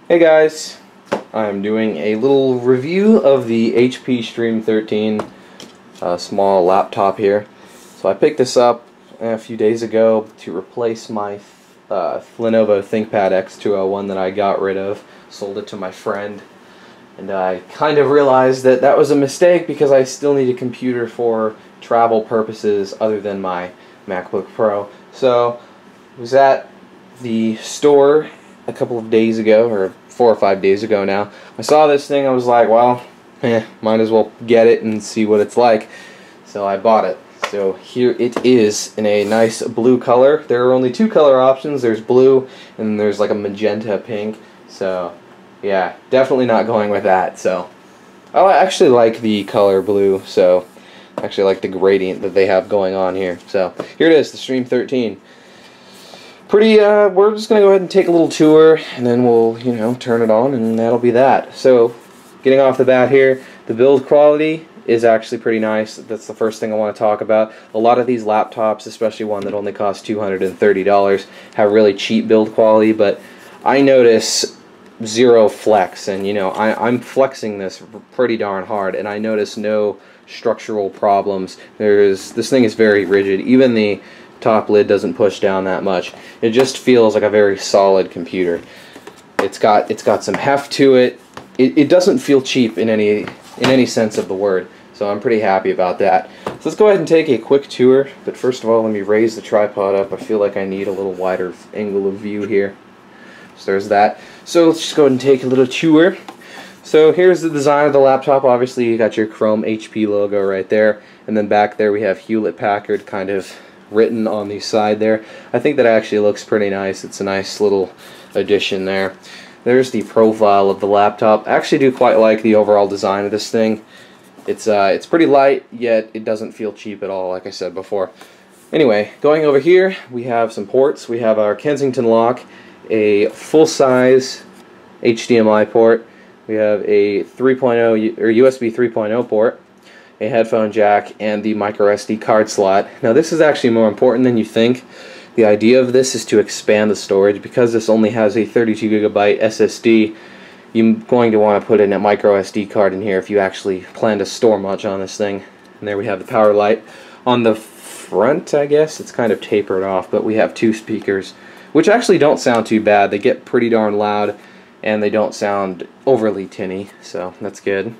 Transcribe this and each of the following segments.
Hey guys, I'm doing a little review of the HP Stream 13 small laptop here. So I picked this up a few days ago to replace my Lenovo ThinkPad X201 that I got rid of. Sold it to my friend, and I kind of realized that that was a mistake because I still need a computer for travel purposes other than my MacBook Pro. So I was at the store a couple of days ago, or 4 or 5 days ago now. I saw this thing, I was like, well, might as well get it and see what it's like. So I bought it. So here it is in a nice blue color. There are only two color options. There's blue and there's like a magenta pink. So yeah, definitely not going with that. So I actually like the color blue, so I actually like the gradient that they have going on here. So here it is, the Stream 13. We're just going to go ahead and take a little tour, and then we'll, turn it on, and that'll be that. So, getting off the bat here, the build quality is actually pretty nice. That's the first thing I want to talk about. A lot of these laptops, especially one that only costs $230, have really cheap build quality, but I notice zero flex, and I'm flexing this pretty darn hard, and I notice no structural problems. This thing is very rigid. Even the top lid doesn't push down that much. It just feels like a very solid computer. It's got some heft to it. It doesn't feel cheap in any sense of the word. So I'm pretty happy about that. So let's go ahead and take a quick tour. But first of all, let me raise the tripod up. I feel like I need a little wider angle of view here. So there's that. So let's just go ahead and take a little tour. So here's the design of the laptop. Obviously you got your Chrome HP logo right there, and then back there we have Hewlett-Packard kind of written on the side there. I think that actually looks pretty nice. It's a nice little addition there. There's the profile of the laptop. I actually do quite like the overall design of this thing. It's pretty light, yet it doesn't feel cheap at all, like I said before. Anyway, going over here, we have some ports. We have our Kensington lock, a full-size HDMI port. We have a 3.0 or USB 3.0 port, a headphone jack, and the micro SD card slot. Now this is actually more important than you think. The idea of this is to expand the storage. Because this only has a 32 gigabyte SSD, you're going to want to put in a micro SD card in here if you actually plan to store much on this thing. And there we have the power light. On the front, I guess, it's kind of tapered off, but we have two speakers, which actually don't sound too bad. They get pretty darn loud, and they don't sound overly tinny, so that's good.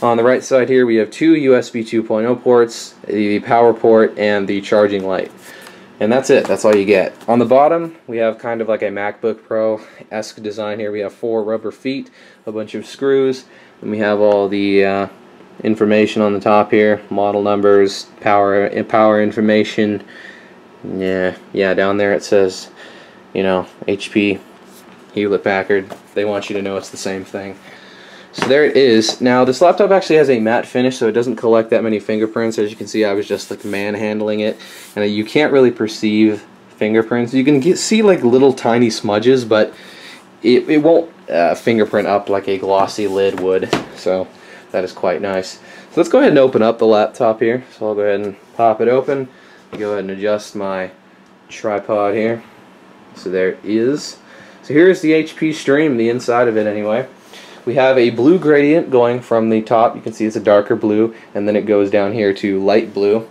On the right side here we have two USB 2.0 ports, the power port, and the charging light. And that's it, that's all you get. On the bottom we have kind of like a MacBook Pro-esque design here. We have 4 rubber feet, a bunch of screws, and we have all the information on the top here, model numbers, power information. Yeah, down there it says, HP, Hewlett-Packard. They want you to know it's the same thing. So there it is. Now this laptop actually has a matte finish, so it doesn't collect that many fingerprints. As you can see, I was just like manhandling it, and you can't really perceive fingerprints. You can see like little tiny smudges, but it won't fingerprint up like a glossy lid would. So that is quite nice. So let's go ahead and open up the laptop here. So I'll go ahead and pop it open. Go ahead and adjust my tripod here. So there it is. So here's the HP Stream, the inside of it anyway. We have a blue gradient going from the top. You can see it's a darker blue, and then it goes down here to light blue.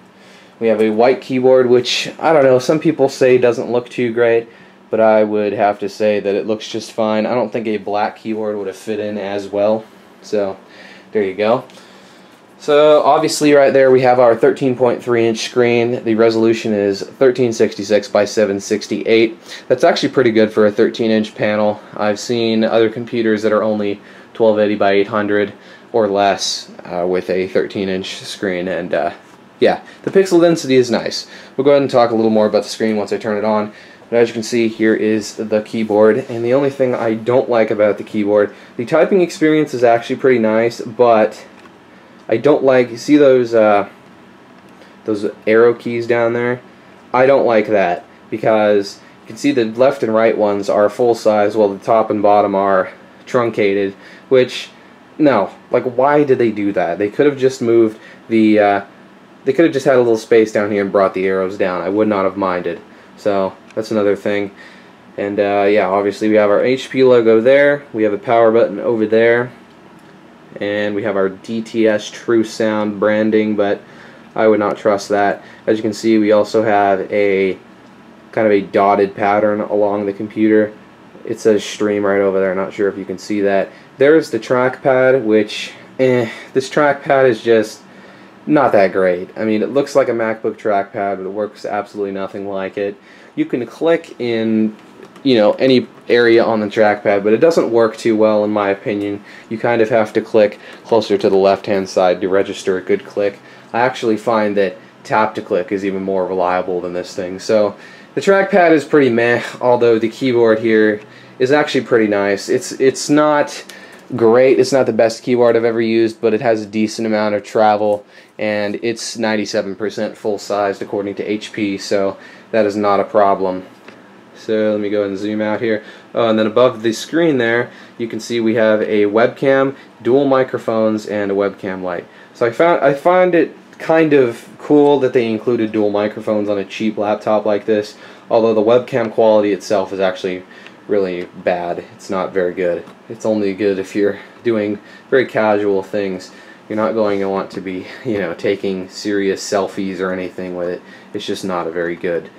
We have a white keyboard, which, I don't know, some people say doesn't look too great, but I would have to say that it looks just fine. I don't think a black keyboard would have fit in as well. So, there you go. So, obviously right there we have our 13.3-inch screen. The resolution is 1366 by 768. That's actually pretty good for a 13-inch panel. I've seen other computers that are only 1280 by 800 or less with a 13-inch screen, and yeah, the pixel density is nice. We'll go ahead and talk a little more about the screen once I turn it on. But as you can see, here is the keyboard, and the only thing I don't like about the keyboard, the typing experience is actually pretty nice, but I don't like, you see those arrow keys down there? I don't like that, because you can see the left and right ones are full size while the top and bottom are truncated, which, no, like, why did they do that? They could have just moved the, they could have just had a little space down here and brought the arrows down. I would not have minded. So, that's another thing. And yeah, obviously we have our HP logo there, we have a power button over there, and we have our DTS True Sound branding, but I would not trust that. As you can see, we also have a kind of a dotted pattern along the computer. It says stream right over there, not sure if you can see that. There's the trackpad, which this trackpad is just not that great. I mean, it looks like a MacBook trackpad, but it works absolutely nothing like it. You can click in, you know, any area on the trackpad, but it doesn't work too well in my opinion. You kind of have to click closer to the left hand side to register a good click. I actually find that tap to click is even more reliable than this thing. So the trackpad is pretty meh, although the keyboard here is actually pretty nice. It's not great, it's not the best keyboard I've ever used, but it has a decent amount of travel, and it's 97% full sized according to HP, so that is not a problem. So let me go ahead and zoom out here. Oh, and then above the screen there, you can see we have a webcam, dual microphones, and a webcam light. So I find it kind of cool that they included dual microphones on a cheap laptop like this, although the webcam quality itself is actually really bad. It's not very good. It's only good if you're doing very casual things. You're not going to want to be, you know, taking serious selfies or anything with it. It's just not a very good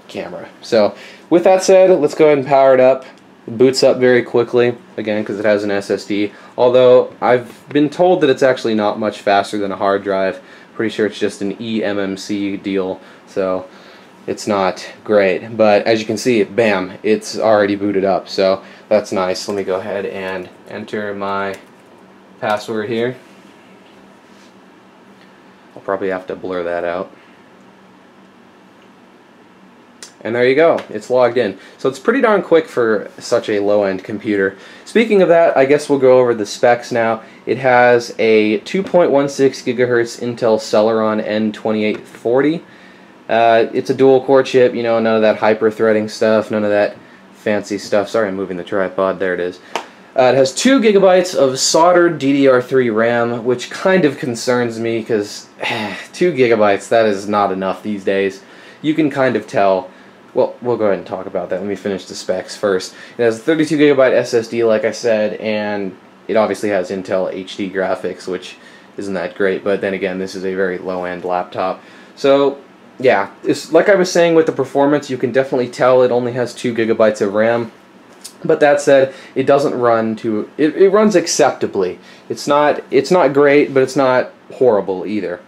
camera. So with that said, let's go ahead and power it up. It boots up very quickly, again, because it has an SSD, although I've been told that it's actually not much faster than a hard drive. Pretty sure it's just an eMMC deal, so it's not great. But as you can see, bam, it's already booted up, so that's nice. Let me go ahead and enter my password here. I'll probably have to blur that out. And there you go, it's logged in. So it's pretty darn quick for such a low-end computer. Speaking of that, I guess we'll go over the specs now. It has a 2.16 gigahertz Intel Celeron N2840. It's a dual-core chip, you know, none of that hyper-threading stuff, none of that fancy stuff. Sorry, I'm moving the tripod, there it is. It has 2 gigabytes of soldered DDR3 RAM, which kind of concerns me because 2 gigabytes, that is not enough these days. You can kind of tell. Well, we'll go ahead and talk about that. Let me finish the specs first. It has a 32 gigabyte SSD, like I said, and it obviously has Intel HD graphics, which isn't that great, but then again, this is a very low-end laptop. So, yeah, it's, like I was saying with the performance, you can definitely tell it only has 2 gigabytes of RAM. But that said, it doesn't run to... It runs acceptably. It's not great, but it's not horrible either.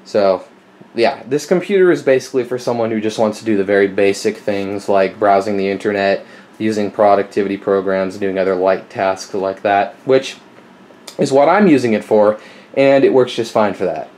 So, yeah, this computer is basically for someone who just wants to do the very basic things like browsing the internet, using productivity programs, doing other light tasks like that, which is what I'm using it for, and it works just fine for that.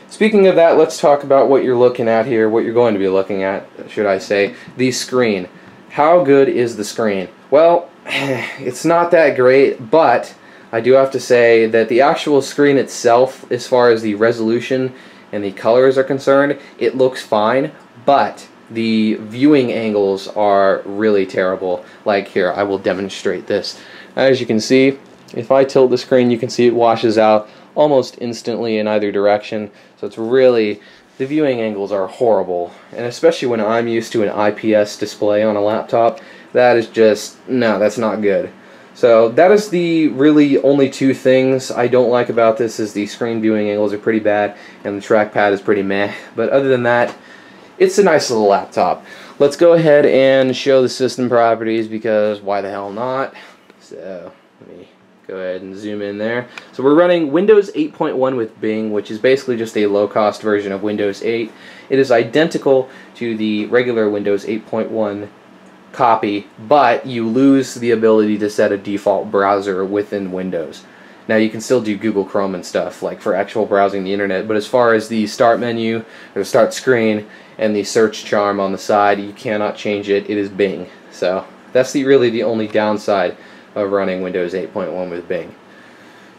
Speaking of that, let's talk about what you're looking at here, what you're going to be looking at, should I say, the screen. How good is the screen? Well, it's not that great, but I do have to say that the actual screen itself, as far as the resolution and the colors are concerned, it looks fine, but the viewing angles are really terrible. Like here, I will demonstrate this. As you can see, if I tilt the screen, you can see it washes out almost instantly in either direction. So it's really, the viewing angles are horrible, and especially when I'm used to an IPS display on a laptop, that is just, no, that's not good. So that is the really only 2 things I don't like about this, is the screen viewing angles are pretty bad and the trackpad is pretty meh. But other than that, it's a nice little laptop. Let's go ahead and show the system properties, because why the hell not? So let me go ahead and zoom in there. So we're running Windows 8.1 with Bing, which is basically just a low-cost version of Windows 8. It is identical to the regular Windows 8.1 copy, but you lose the ability to set a default browser within Windows. Now you can still do Google Chrome and stuff, like for actual browsing the internet, but as far as the start menu, or the start screen, and the search charm on the side, you cannot change it. It is Bing. So that's really the only downside of running Windows 8.1 with Bing.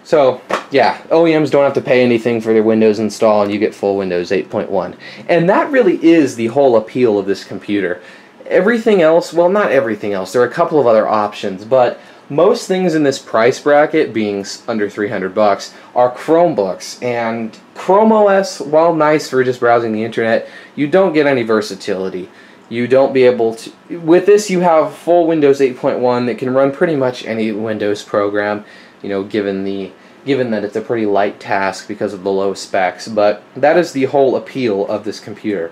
So yeah, OEMs don't have to pay anything for their Windows install, and you get full Windows 8.1. And that really is the whole appeal of this computer. Everything else, well, not everything else, there are a couple of other options, but most things in this price bracket, being under 300 bucks, are Chromebooks, and Chrome OS, while nice for just browsing the internet, you don't get any versatility. you don't be able to. With this, you have full Windows 8.1 that can run pretty much any Windows program, you know, given that it's a pretty light task because of the low specs. But that is the whole appeal of this computer.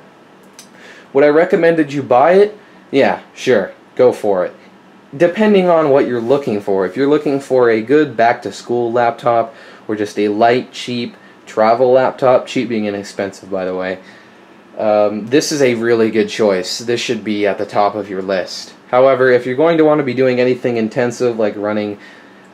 Would I recommend you buy it? Yeah, sure, go for it. Depending on what you're looking for. If you're looking for a good back-to-school laptop, or just a light, cheap travel laptop, cheap being inexpensive, by the way, this is a really good choice. This should be at the top of your list. However, if you're going to want to be doing anything intensive, like running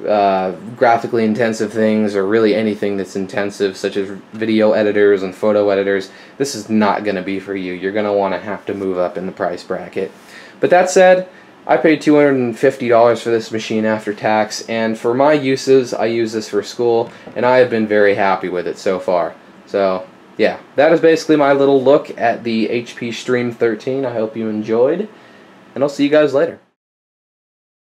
graphically intensive things, or really anything that's intensive, such as video editors and photo editors, this is not going to be for you. You're going to want to have to move up in the price bracket. But that said, I paid $250 for this machine after tax, and for my uses, I use this for school, and I have been very happy with it so far. So, yeah, that is basically my little look at the HP Stream 13. I hope you enjoyed, and I'll see you guys later.